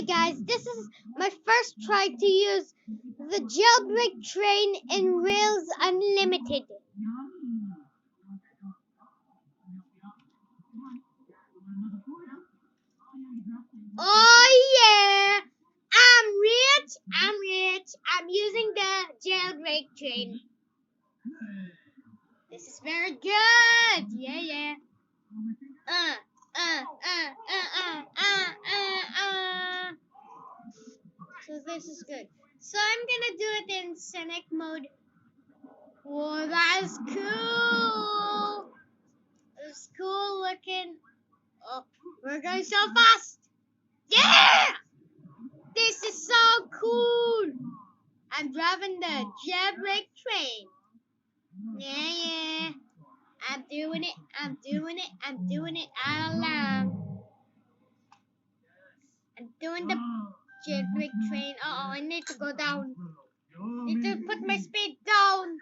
Hey guys, this is my first try to use the Jailbreak train in Rails Unlimited. Oh yeah! I'm rich. I'm using the Jailbreak train. This is very good. Yeah. Uh, uh, uh, uh, uh, uh, uh. So this is good. So I'm gonna do it in scenic mode. Whoa, that is cool. It's cool looking. Oh, we're going so fast. Yeah! This is so cool. I'm driving the Jailbreak train. Yeah. I'm doing it all along. I'm doing the Jailbreak train. I need to go down. Need to put my speed down.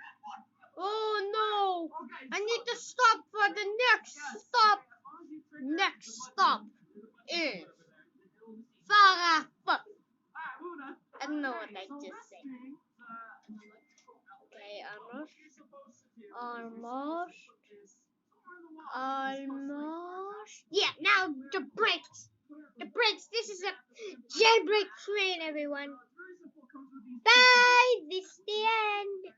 Oh no! I need to stop for the next stop. Next stop is Farah. I don't know what I just said. Okay, almost. Yeah, now the brakes. The brakes. This is a Jailbreak train, everyone. Bye. This is the end.